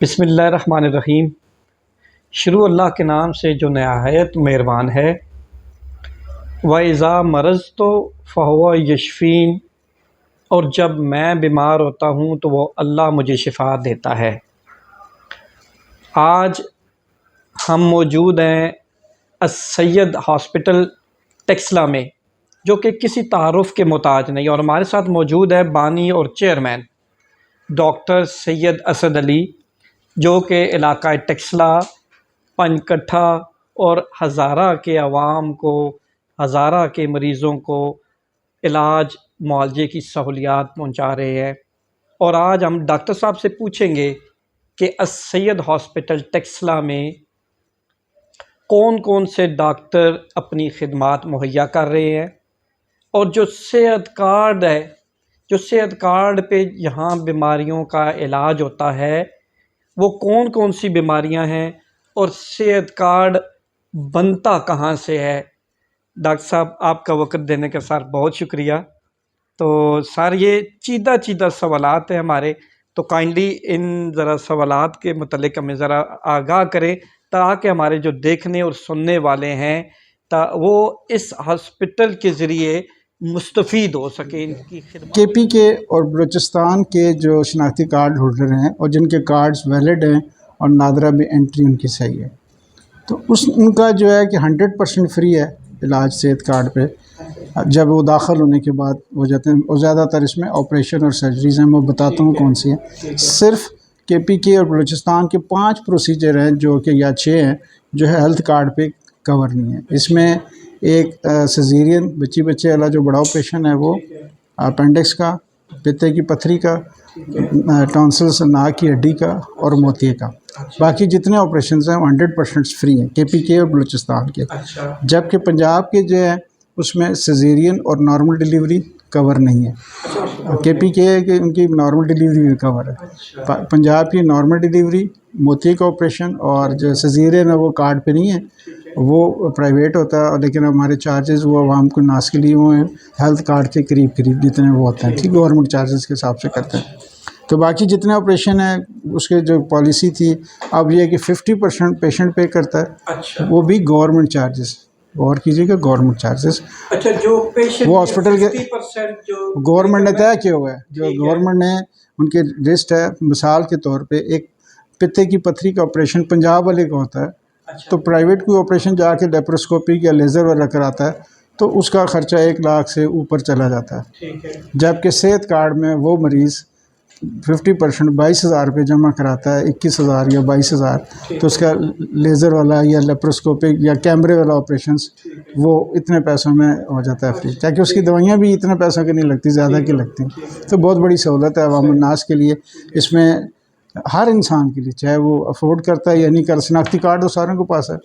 بسم اللہ الرحمن الرحیم۔ شروع اللہ کے نام سے جو نہایت مہربان ہے۔ وَإِذَا مَرِضْتُ فَهُوَ يَشْفِينِ، اور جب میں بیمار ہوتا ہوں تو وہ اللہ مجھے شفا دیتا ہے۔ آج ہم موجود ہیں السید ہاسپٹل ٹیکسلا میں، جو کہ کسی تعارف کے محتاج نہیں، اور ہمارے ساتھ موجود ہے بانی اور چیئرمین ڈاکٹر سید اسد علی، جو کہ علاقہ ٹیکسلا، پنجکٹھا اور ہزارہ کے عوام کو، ہزارہ کے مریضوں کو علاج معالجے کی سہولیات پہنچا رہے ہیں۔ اور آج ہم ڈاکٹر صاحب سے پوچھیں گے کہ السید ہاسپٹل ٹیکسلا میں کون کون سے ڈاکٹر اپنی خدمات مہیا کر رہے ہیں، اور جو صحت کارڈ ہے، جو صحت کارڈ پہ یہاں بیماریوں کا علاج ہوتا ہے، وہ کون کون سی بیماریاں ہیں، اور صحت کارڈ بنتا کہاں سے ہے۔ ڈاکٹر صاحب، آپ کا وقت دینے کا سر بہت شکریہ۔ تو سر، یہ چیدہ سوالات ہیں ہمارے، تو کائنڈلی ان ذرا سوالات کے متعلق ہمیں ذرا آگاہ کریں، تاکہ ہمارے جو دیکھنے اور سننے والے ہیں وہ اس ہاسپٹل کے ذریعے مستفید ہو سکیں ان کی خدمات۔ کے پی کے اور بلوچستان کے جو شناختی کارڈ ہولڈر ہیں اور جن کے کارڈز ویلڈ ہیں اور نادرہ میں انٹری ان کی صحیح ہے، تو ان کا جو ہے کہ 100% فری ہے علاج صحت کارڈ پہ جب وہ داخل ہونے کے بعد ہو جاتے ہیں۔ اور زیادہ تر اس میں آپریشن اور سرجریز ہیں، میں بتاتا ہوں کون سی ہیں۔ صرف کے پی کے اور بلوچستان کے 5 پروسیجر ہیں جو کہ یا 6 ہیں جو ہے ہیلتھ کارڈ پہ کور نہیں ہے۔ اس میں ایک سیزیرین بچے والا جو بڑا آپریشن ہے، وہ اپینڈکس کا، پتے کی پتھری کا، ٹانسلس ناک کی ہڈی کا اور موتیے کا۔ باقی جتنے آپریشنز ہیں وہ 100% فری ہیں کے پی کے اور بلوچستان کے۔ جبکہ پنجاب کے جو ہے اس میں سیزیرین اور نارمل ڈیلیوری کور نہیں ہے۔ کے پی کے ان کی نارمل ڈیلیوری بھی کور ہے، پنجاب کی نارمل ڈیلیوری، موتیے کا آپریشن اور جو سیزیرین ہے وہ کارڈ پہ نہیں ہے، وہ پرائیویٹ ہوتا ہے، لیکن ہمارے چارجز وہ عوام کو ناس کے لیے وہ ہیں ہیلتھ کارڈ کے قریب جتنے وہ ہوتے ہیں، ٹھیک، گورنمنٹ چارجز کے حساب سے کرتے ہیں۔ تو باقی جتنے آپریشن ہیں اس کے جو پالیسی تھی اب یہ ہے کہ 50% پیشنٹ پے کرتا ہے، وہ بھی گورنمنٹ چارجز، غور کیجیے گا، گورنمنٹ چارجز۔ اچھا، جو پیشنٹ وہ ہاسپٹل کے 50% جو گورنمنٹ نے طے کیا ہوا ہے، جو گورنمنٹ نے ان کے لسٹ ہے، مثال کے طور پہ ایک پتے کی پتھری کا آپریشن پنجاب والے کا ہوتا ہے، تو پرائیویٹ کوئی آپریشن جا کے لیپروسکوپی یا لیزر والا کراتا ہے تو اس کا خرچہ 1 لاکھ سے اوپر چلا جاتا ہے، جبکہ صحت کارڈ میں وہ مریض 50% 22,000 روپے جمع کراتا ہے، 21,000 یا 22,000، تو اس کا لیزر والا یا لیپروسکوپک یا کیمرے والا آپریشنز وہ اتنے پیسوں میں ہو جاتا ہے فری، تاکہ اس کی دوائیاں بھی اتنے پیسوں کی نہیں لگتی، زیادہ کی لگتی ہیں۔ تو بہت بڑی سہولت ہے عوام الناس کے لیے، اس میں ہر انسان کے لیے، چاہے وہ افورڈ کرتا ہے یا نہیں کرتا، شناختی کارڈ وہ ساروں کے پاس ہے۔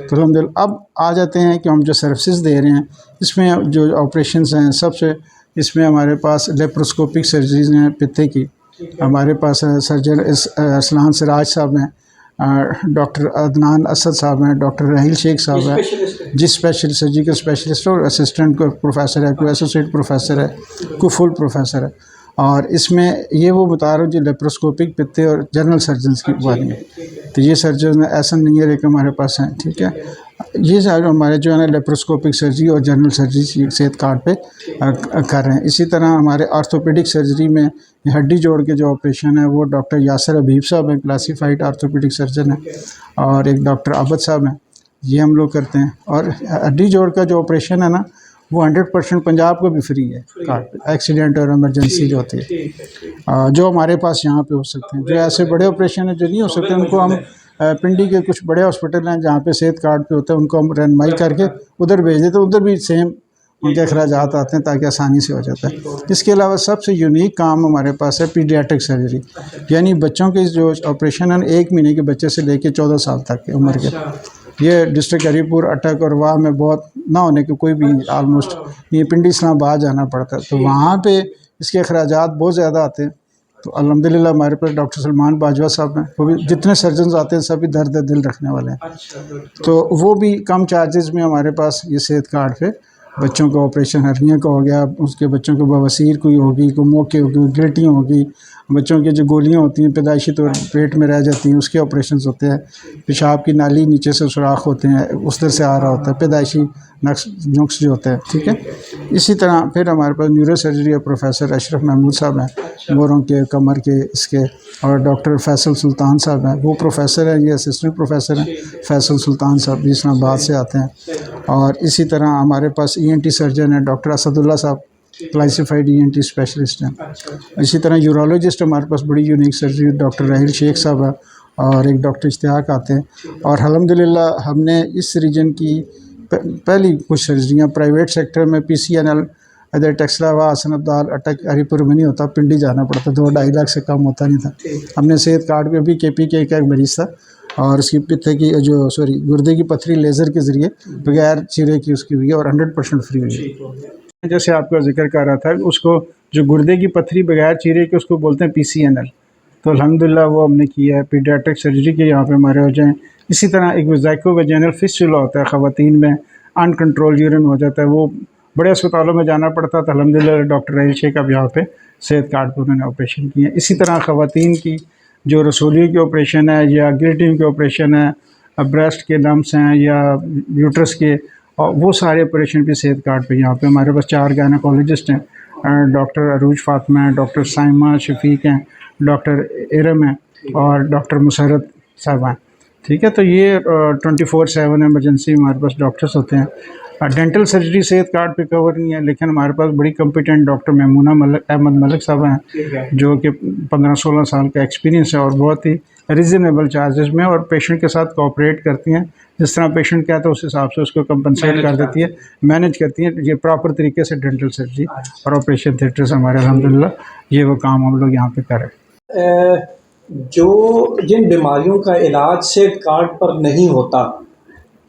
تو الحمدللہ اب آ جاتے ہیں کہ ہم جو سروسز دے رہے ہیں اس میں جو آپریشنز ہیں، سب سے اس میں ہمارے پاس لیپروسکوپک سرجریز ہیں پتے کی، ہمارے پاس سرجن اسلان سراج صاحب ہیں، ڈاکٹر عدنان اسد صاحب ہیں، ڈاکٹر راحیل شیخ صاحب ہیں، جس اسپیشلسٹ سرجیکل اسپیشلسٹ اور اسسٹنٹ کو پروفیسر ہے، کوئی ایسوسیٹ پروفیسر ہے، کوئی فل پروفیسر ہے۔ اور اس میں یہ وہ بتا رہا ہوں جو لیپروسکوپک پتے اور جنرل سرجنز کی بات ہے، تو یہ سرجن ایسا نہیں ہے کہ ہمارے پاس ہیں، ٹھیک ہے۔ یہ سارے ہمارے جو ہے نا لیپروسکوپک سرجری اور جنرل سرجری صحت کارڈ پہ کر رہے ہیں۔ اسی طرح ہمارے آرتھوپیڈک سرجری میں ہڈی جوڑ کے جو آپریشن ہے وہ ڈاکٹر یاسر حبیب صاحب ہیں، کلاسیفائڈ آرتھوپیڈک سرجن ہیں، اور ایک ڈاکٹر عابد صاحب ہیں، یہ ہم لوگ کرتے ہیں۔ اور ہڈی جوڑ کا جو آپریشن ہے نا وہ 100% پنجاب کو بھی فری ہے کارڈ پہ، ایکسیڈنٹ اور ایمرجنسی جو ہوتی ہے، جو ہمارے پاس یہاں پہ ہو سکتے ہیں۔ جو ایسے بڑے آپریشن ہیں جو نہیں ہو سکتے ان کو ہم پنڈی کے کچھ بڑے ہاسپٹل ہیں جہاں پہ صحت کارڈ پہ ہوتا ہے، ان کو ہم رہنمائی کر کے ادھر بھیج دیتے ہیں، ادھر بھی سیم ان کے اخراجات آتے ہیں تاکہ آسانی سے ہو جاتا ہے۔ اس کے علاوہ سب سے یونیک کام ہمارے پاس ہے پیڈیاٹرک سرجری، یعنی بچوں کے جو آپریشن ہیں 1 مہینے کے بچے سے لے کے 14 سال تک کی عمر کے، یہ ڈسٹرکٹ ہری پور، اٹک اور واہ میں بہت نہ ہونے کے کوئی بھی آلموسٹ یہ پنڈی اسلام آباد جانا پڑتا ہے، تو وہاں پہ اس کے اخراجات بہت زیادہ آتے ہیں۔ تو الحمدللہ ہمارے پاس ڈاکٹر سلمان باجوہ صاحب ہیں، وہ بھی جتنے سرجنز آتے ہیں سبھی درد دل رکھنے والے ہیں، تو وہ بھی کم چارجز میں ہمارے پاس یہ صحت کارڈ پہ بچوں کو آپریشن ہرنیہ کا ہو گیا، اس کے بچوں کو بواسیر کوئی ہوگی، کوئی موقع ہوگی، گلٹیاں ہوگی، بچوں کی جو گولیاں ہوتی ہیں پیدائشی طور پیٹ میں رہ جاتی ہیں اس کے آپریشنز ہوتے ہیں، پیشاب کی نالی نیچے سے سوراخ ہوتے ہیں اس طرح سے آ رہا ہوتا ہے، پیدائشی نقص جو ہوتا ہے، ٹھیک ہے۔ اسی طرح پھر ہمارے پاس نیورو سرجری ہے، پروفیسر اشرف محمود صاحب ہیں، گوروں کے کمر کے اس کے، اور ڈاکٹر فیصل سلطان صاحب ہیں، وہ پروفیسر ہیں، یہ اسسٹنٹ پروفیسر ہیں فیصل سلطان صاحب اسلام آباد سے آتے ہیں۔ اور اسی طرح ہمارے پاس ENT سرجن ہیں ڈاکٹر اسد اللہ صاحب، کلاسیفائڈ ENT اسپیشلسٹ ہیں۔ اسی طرح یورولوجسٹ ہمارے پاس بڑی یونیک سرجری ڈاکٹر راحیل شیخ صاحب ہے، اور ایک ڈاکٹر اشتیاق آتے ہیں۔ اور الحمدللہ ہم نے اس ریجن کی پہلی کچھ سرجریاں پرائیویٹ سیکٹر میں PCNL ادھر ٹیکسلا حسن عبدال اٹک ہری پور میں نہیں ہوتا، پنڈی جانا پڑتا، 2-2.5 لاکھ سے کم ہوتا نہیں تھا۔ ہم نے صحت کارڈ پہ بھی KPK کا ایک مریض تھا، اور اس کی پتے کی گردے کی پتھری لیزر کے ذریعے بغیر چیرے کی اس کی ہوئی ہے، اور 100% فری ہوئی ہے۔ جیسے آپ کا ذکر کر رہا تھا، اس کو جو گردے کی پتھری بغیر چیرے کے اس کو بولتے ہیں PCNL، تو الحمدللہ وہ ہم نے کیا ہے، پیڈیاٹرک سرجری کے یہاں پہ ہمارے ہو جائیں۔ اسی طرح ایک ویزائکو ویجینل فسچولا ہوتا ہے خواتین میں، ان کنٹرول یورین ہو جاتا ہے، وہ بڑے اسپتالوں میں جانا پڑتا تھا، الحمدللہ ڈاکٹر راحیل شیخ اب یہاں پہ صحت کارڈ پہ انہوں نے آپریشن کیے ہیں۔ اسی طرح خواتین کی جو رسولیوں کی آپریشن ہے یا گلٹین کی آپریشن ہے، بریسٹ کے لمس ہیں یا یوٹرس کے، وہ سارے آپریشن بھی صحت کارڈ پہ یہاں پہ ہمارے پاس 4 گائنیکالوجسٹ ہیں، ڈاکٹر عروج فاطمہ ہیں، ڈاکٹر سائمہ شفیق ہیں، ڈاکٹر ارم ہیں، اور ڈاکٹر مسرت صاحب ہیں، ٹھیک ہے۔ تو یہ 24/7 ایمرجنسی ہمارے پاس ڈاکٹرس ہوتے ہیں۔ ڈینٹل سرجری صحت کارڈ پہ کور نہیں ہے، لیکن ہمارے پاس بڑی کمپیٹنٹ ڈاکٹر میمونہ احمد ملک صاحب ہیں، جو کہ 15-16 سال کا ایکسپیرینس ہے، اور بہت ہی ریزنیبل چارجز میں، اور پیشنٹ کے ساتھ کوآپریٹ کرتی ہیں، جس طرح پیشنٹ کہتا ہے اس حساب سے اس کو کمپنسیٹ کر دیتی ہے، مینیج کرتی ہیں یہ پراپر طریقے سے۔ ڈینٹل سرجری اور آپریشن تھیٹرز ہمارے الحمدللہ یہ وہ کام ہم لوگ یہاں پہ کر رہے ہیں۔ جو جن بیماریوں کا علاج صحت کارڈ پر نہیں ہوتا،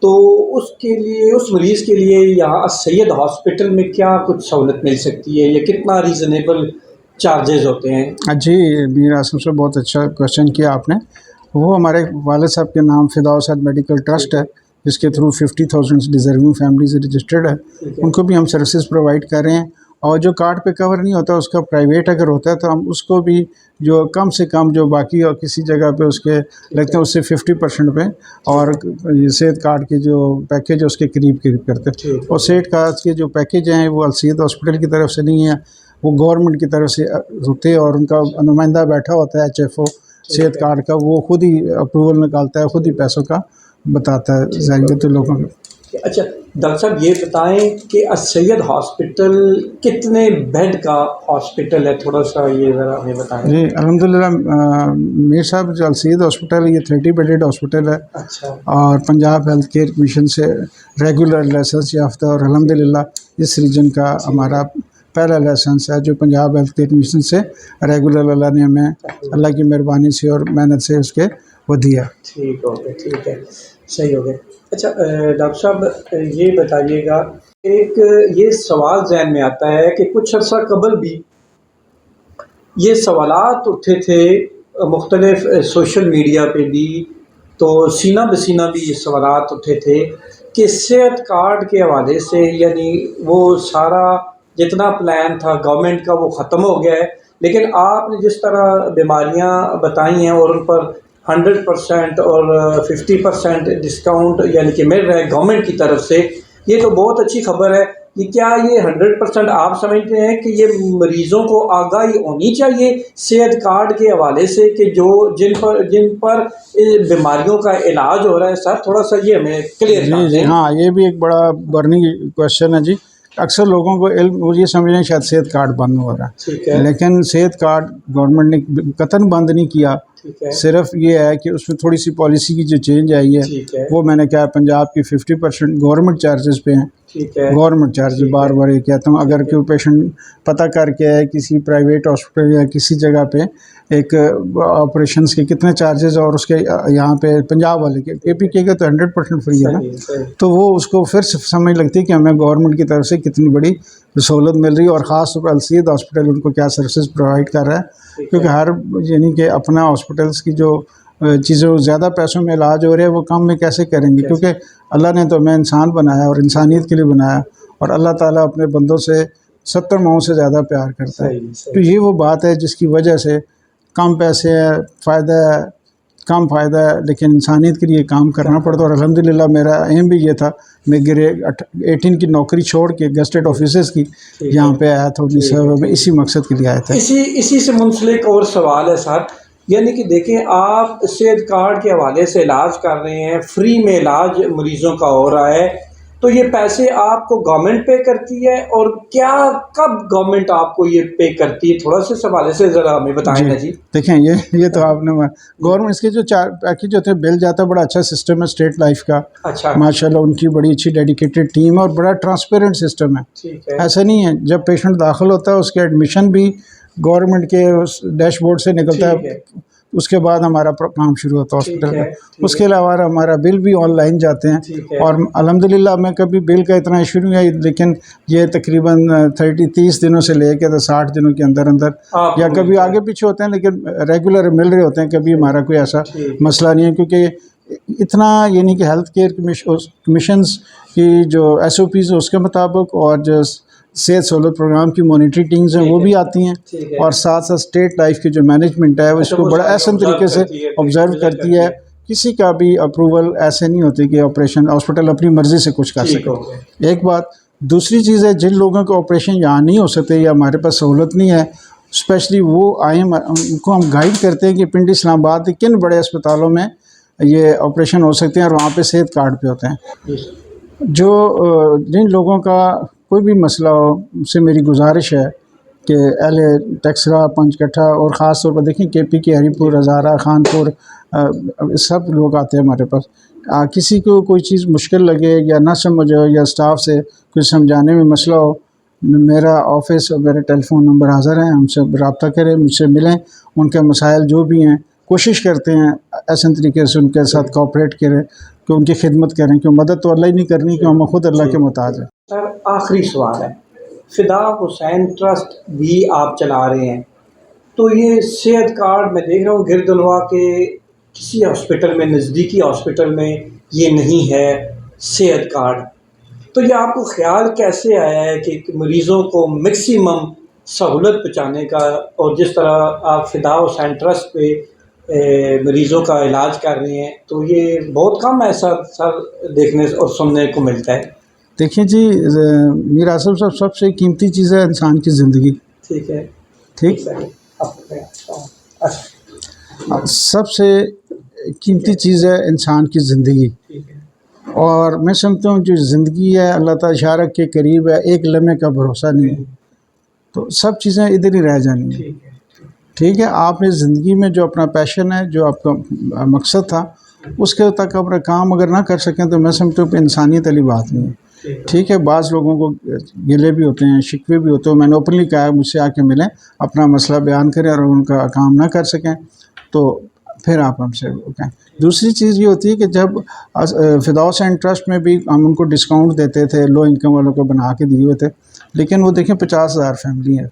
تو اس کے لیے، اس مریض کے لیے یہاں سید ہاسپٹل میں کیا کچھ سہولت مل سکتی ہے، یا کتنا ریزنیبل چارجز ہوتے ہیں؟ جی میر اعظم صاحب، بہت اچھا کوشچن کیا آپ نے۔ وہ ہمارے والد صاحب کے نام فردوس میڈیکل ٹرسٹ ہے، جس کے تھرو 50,000 ڈیزرونگ فیملیز رجسٹرڈ ہے، ان کو بھی ہم سروسز پرووائڈ کر رہے ہیں۔ اور جو کارڈ پہ کور نہیں ہوتا اس کا پرائیویٹ اگر ہوتا ہے تو ہم اس کو بھی جو کم سے کم جو باقی اور کسی جگہ پہ اس کے لگتے ہیں اس سے 50% پہ، اور صحت کارڈ کے جو پیکیج ہے اس کے قریب کرتے ہیں۔ اور صحت کارڈ کے جو پیکیج ہیں وہ السید ہاسپٹل کی طرف سے نہیں ہیں، وہ گورنمنٹ کی طرف سے ہوتے ہیں، اور ان کا نمائندہ بیٹھا ہوتا ہے HFO صحت کارڈ کا، وہ خود ہی اپروول نکالتا ہے، خود ہی پیسوں کا بتاتا ہے ضروریت لوگوں کو۔ اچھا ڈاکٹر صاحب یہ بتائیں کہ السید ہاسپٹل کتنے بیڈ کا ہاسپٹل ہے، تھوڑا سا یہ ذرا ہمیں بتائیں۔ جی الحمدللہ میر صاحب جو السید ہاسپٹل یہ 30 بیڈڈ ہاسپٹل ہے، اچھا، اور پنجاب ہیلتھ کیئر کمیشن سے ریگولر لائسنس یافتہ، اور الحمدللہ اس ریجن کا ہمارا پہلا لائسنس ہے جو پنجاب ہیلتھ کیئر کمیشن سے ریگولر اللہ نے ہمیں اللہ کی مہربانی سے اور محنت سے اس کے وہ دیا۔ ٹھیک ہو گیا، ٹھیک ہے، صحیح ہو گیا۔ اچھا ڈاکٹر صاحب یہ بتائیے گا، ایک یہ سوال ذہن میں آتا ہے کہ کچھ عرصہ قبل بھی یہ سوالات اٹھے تھے مختلف سوشل میڈیا پہ بھی، تو سینہ بسینہ بھی یہ سوالات اٹھے تھے کہ صحت کارڈ کے حوالے سے، یعنی وہ سارا جتنا پلان تھا گورنمنٹ کا وہ ختم ہو گیا ہے، لیکن آپ نے جس طرح بیماریاں بتائی ہیں اور ان پر 100% اور 50% ڈسکاؤنٹ یعنی کہ مل رہا ہے گورنمنٹ کی طرف سے، یہ تو بہت اچھی خبر ہے۔ کہ کیا یہ 100% آپ سمجھتے ہیں کہ یہ مریضوں کو آگاہی ہونی چاہیے صحت کارڈ کے حوالے سے کہ جو جن پر بیماریوں کا علاج ہو رہا ہے؟ سر تھوڑا سا یہ ہمیں کلیئر کر دیں۔ ہاں یہ بھی ایک بڑا برننگ کوشچن ہے جی۔ اکثر لوگوں کو علم وہ یہ سمجھیں شاید صحت کارڈ بند ہو رہا ہے، لیکن صحت کارڈ گورنمنٹ نے قطعاً بند نہیں کیا، صرف یہ ہے کہ اس میں تھوڑی سی پالیسی کی جو چینج آئی ہے، وہ میں نے کہا پنجاب کی 50% گورنمنٹ چارجز پہ ہیں۔ گورنمنٹ چارجز بار بار یہ کہتا ہوں، اگر کوئی پیشنٹ پتہ کر کے ہے کسی پرائیویٹ ہاسپٹل یا کسی جگہ پہ ایک آپریشنس کے کتنے چارجز، اور اس کے یہاں پہ پنجاب والے کے KPK کا تو 100% فری ہے نا، تو وہ اس کو پھر سمجھ لگتی ہے کہ ہمیں گورنمنٹ کی طرف سے کتنی بڑی سہولت مل رہی ہے، اور خاص طور پر السید ہاسپٹل ان کو کیا سروسز پرووائڈ کر رہا ہے، کیونکہ ہر یعنی کہ اپنا ہاسپٹلس کی جو چیزیں زیادہ پیسوں میں علاج ہو رہے ہیں وہ کم میں کیسے کریں گے، کیونکہ اللہ نے تو ہمیں انسان بنایا اور انسانیت کے لیے بنایا، اور اللہ تعالیٰ اپنے بندوں سے 70 ماؤں سے زیادہ پیار کرتا ہے۔ تو یہ وہ بات ہے جس کی وجہ سے کم پیسے ہے، فائدہ ہے، کم فائدہ ہے، لیکن انسانیت کے لیے کام کرنا پڑتا ہے. اور الحمدللہ میرا ایم بھی یہ تھا، میں گریڈ 18 کی نوکری چھوڑ کے گزٹڈ آفیسرز کی یہاں پہ آیا تھا. میں اسی مقصد کے لیے آیا تھا. اسی سے منسلک اور سوال ہے سر، یعنی کہ دیکھیں آپ صحت کارڈ کے حوالے سے علاج کر رہے ہیں، فری میں علاج مریضوں کا ہو رہا ہے، تو یہ پیسے آپ کو گورنمنٹ پے کرتی ہے، اور کیا کب گورنمنٹ آپ کو یہ پے کرتی ہے؟ تھوڑا سا اس حوالے سے ذرا ہمیں بتائیں نا جی. دیکھیں یہ تو آپ نے گورنمنٹ اس کے جو چار پیکج ہوتے ہیں، بل جاتا ہے، بڑا اچھا سسٹم ہے اسٹیٹ لائف کا. اچھا ماشاءاللہ ان کی بڑی اچھی ڈیڈیکیٹڈ ٹیم ہے اور بڑا ٹرانسپیرنٹ سسٹم ہے. ٹھیک ہے. ایسا نہیں ہے، جب پیشنٹ داخل ہوتا ہے اس کے ایڈمیشن بھی گورنمنٹ کے ڈیش بورڈ سے نکلتا ہے، اس کے بعد ہمارا کام شروع ہوتا ہے ہاسپٹل کا. اس کے علاوہ ہمارا بل بھی آن لائن جاتے ہیں، اور الحمدللہ میں کبھی بل کا اتنا ایشو نہیں ہے، لیکن یہ تقریباً 30 دنوں سے لے کے 60 دنوں کے اندر یا کبھی آگے پیچھے ہوتے ہیں، لیکن ریگولر مل رہے ہوتے ہیں. کبھی ہمارا کوئی ایسا مسئلہ نہیں ہے، کیونکہ اتنا یعنی کہ ہیلتھ کیئر کمیشنز کی جو SOPs ہے اس کے مطابق، اور جو صحت سہولت پروگرام کی مانیٹری ٹیمز ہیں وہ بھی آتی ہیں، اور ساتھ ساتھ اسٹیٹ لائف کی جو مینجمنٹ ہے اس کو بڑا احسن طریقے سے آبزرو کرتی ہے. کسی کا بھی اپروول ایسے نہیں ہوتی کہ آپریشن ہاسپٹل اپنی مرضی سے کچھ کر سکے. ایک بات. دوسری چیز ہے، جن لوگوں کو آپریشن یہاں نہیں ہو سکتے یا ہمارے پاس سہولت نہیں ہے، اسپیشلی وہ آئیں، ان کو ہم گائیڈ کرتے ہیں کہ پنڈی اسلام آباد کے کن بڑے اسپتالوں میں یہ آپریشن ہو سکتے ہیں، اور وہاں پہ صحت کارڈ پہ ہوتے ہیں. جو جن لوگوں کا کوئی بھی مسئلہ ہو، ان سے میری گزارش ہے کہ اہل ٹیکسرا، پنچ کٹھا، اور خاص طور پر دیکھیں KP کے ہری پور، ہزارہ، خانپور، سب لوگ آتے ہیں ہمارے پاس. کسی کو کوئی چیز مشکل لگے یا نہ سمجھ ہو، یا اسٹاف سے کچھ سمجھانے میں مسئلہ ہو، میرا آفس اور میرے ٹیلی فون نمبر حاضر ہیں، ہم سے رابطہ کریں، مجھ سے ملیں. ان کے مسائل جو بھی ہیں کوشش کرتے ہیں ایسے طریقے سے ان کے ساتھ کوآپریٹ کریں کہ ان کی خدمت کریں، کہ مدد تو اللہ ہی نہیں کرنی، کہ ہم خود اللہ کے محتاج ہیں. سر آخری سوال ہے، فدا حسین ٹرسٹ بھی آپ چلا رہے ہیں، تو یہ صحت کارڈ میں دیکھ رہا ہوں گردنوا کے کسی ہاسپٹل میں، نزدیکی ہاسپٹل میں یہ نہیں ہے صحت کارڈ، تو یہ آپ کو خیال کیسے آیا ہے کہ مریضوں کو میکسیمم سہولت پہنچانے کا، اور جس طرح آپ فدا حسین ٹرسٹ پہ مریضوں کا علاج کر رہے ہیں، تو یہ بہت کم ایسا سر دیکھنے اور سننے کو ملتا ہے. دیکھیں جی، میر اعظم صاحب، سب سے قیمتی چیز ہے انسان کی زندگی. ٹھیک ہے. ٹھیک. سب سے قیمتی چیز ہے انسان کی زندگی، اور میں سمجھتا ہوں جو زندگی ہے اللہ تعالیٰ اشارہ کے قریب ہے، ایک لمحے کا بھروسہ نہیں ہے، تو سب چیزیں ادھر ہی رہ جانی ہیں. ٹھیک ہے. آپ نے زندگی میں جو اپنا پیشن ہے، جو آپ کا مقصد تھا، اس کے تک اپنا کام اگر نہ کر سکیں تو میں سمجھتا ہوں کہ انسانیت والی بات نہیں ہے. ٹھیک ہے. بعض لوگوں کو گلے بھی ہوتے ہیں، شکوے بھی ہوتے ہیں. میں نے اوپنلی کہا ہے مجھ سے آ کے ملیں، اپنا مسئلہ بیان کریں، اور ان کا کام نہ کر سکیں تو پھر آپ ہم سے کہیں. دوسری چیز یہ ہوتی ہے کہ جب فدا حسین ٹرسٹ میں بھی ہم ان کو ڈسکاؤنٹ دیتے تھے، لو انکم والوں کو بنا کے دیے ہوئے تھے، لیکن وہ دیکھیں 50,000 فیملی ہے.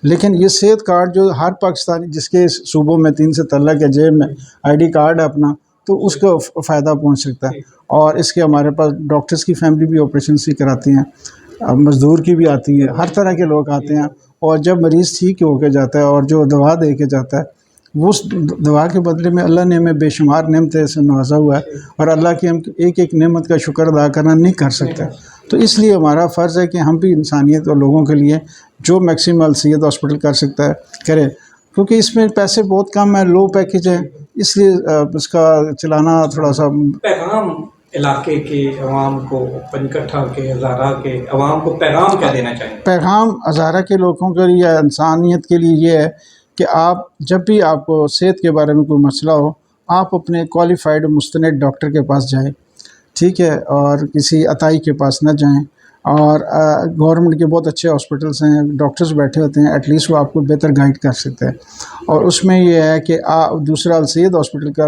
لیکن یہ صحت کارڈ جو ہر پاکستانی جس کے صوبوں میں 3 سے تعلق ہے، جیب میں ID کارڈ ہے اپنا، تو اس کو فائدہ پہنچ سکتا ہے. اور اس کے ہمارے پاس ڈاکٹرز کی فیملی بھی آپریشن سی کراتی ہیں، مزدور کی بھی آتی ہے، ہر طرح کے لوگ آتے ہیں. اور جب مریض ٹھیک ہو کے جاتا ہے اور جو دوا دے کے جاتا ہے، وہ اس دوا کے بدلے میں اللہ نے ہمیں بے شمار نعمتیں سے نوازا ہوا ہے، اور اللہ کی ہم ایک ایک نعمت کا شکر ادا کرنا نہیں کر سکتے. تو اس لیے ہمارا فرض ہے کہ ہم بھی انسانیت اور لوگوں کے لیے جو میکسیمم السیت ہاسپٹل کر سکتا ہے کرے، کیونکہ اس میں پیسے بہت کم ہیں، لو پیکج ہیں، اس لیے اس کا چلانا تھوڑا سا. پیغام علاقے کے عوام کو، پنکٹھا کے، ہزارہ کے عوام کو پیغام کیا دینا چاہیں؟ پیغام ہزارہ کے لوگوں کے لیے، انسانیت کے لیے یہ ہے کہ آپ جب بھی آپ کو صحت کے بارے میں کوئی مسئلہ ہو، آپ اپنے کوالیفائڈ مستند ڈاکٹر کے پاس جائیں. ٹھیک ہے. اور کسی عطائی کے پاس نہ جائیں. اور گورنمنٹ کے بہت اچھے ہاسپٹلس ہیں، ڈاکٹرز بیٹھے ہوتے ہیں، ایٹ لیسٹ وہ آپ کو بہتر گائیڈ کر سکتے ہیں. اور اس میں یہ ہے کہ دوسرا السید ہاسپٹل کا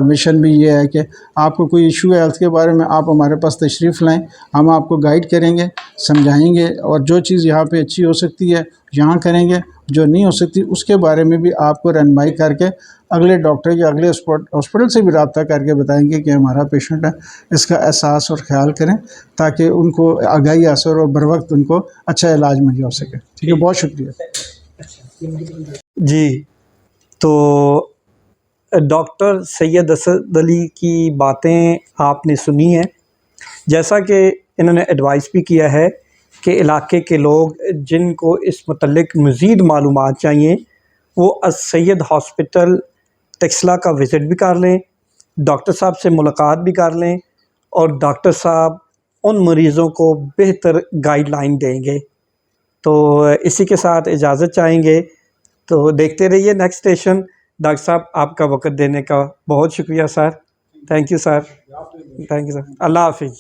مشن بھی یہ ہے کہ آپ کو کوئی ایشو ہے ہیلتھ کے بارے میں، آپ ہمارے پاس تشریف لائیں، ہم آپ کو گائیڈ کریں گے، سمجھائیں گے، اور جو چیز یہاں پہ اچھی ہو سکتی ہے یہاں کریں گے، جو نہیں ہو سکتی اس کے بارے میں بھی آپ کو رہنمائی کر کے اگلے ڈاکٹر یا اگلے ہاسپٹل سے بھی رابطہ کر کے بتائیں گے کہ ہمارا پیشنٹ ہے، اس کا احساس اور خیال کریں تاکہ ان کو آگاہی حاصل اور بر وقت ان کو اچھا علاج مہیا ہو سکے. ٹھیک ہے. بہت شکریہ. جی تو ڈاکٹر سید اسد علی کی باتیں آپ نے سنی ہیں، جیسا کہ انہوں نے ایڈوائز بھی کیا ہے کہ علاقے کے لوگ جن کو اس متعلق مزید معلومات چاہیے وہ السید ہاسپٹل ٹیکسلا کا وزٹ بھی کر لیں، ڈاکٹر صاحب سے ملاقات بھی کر لیں، اور ڈاکٹر صاحب ان مریضوں کو بہتر گائیڈ لائن دیں گے۔ تو اسی کے ساتھ اجازت چاہیں گے، تو دیکھتے رہیے نیکسٹ اسٹیشن۔ ڈاکٹر صاحب آپ کا وقت دینے کا بہت شکریہ sir, thank you sir, thank you sir, Allah حافظ۔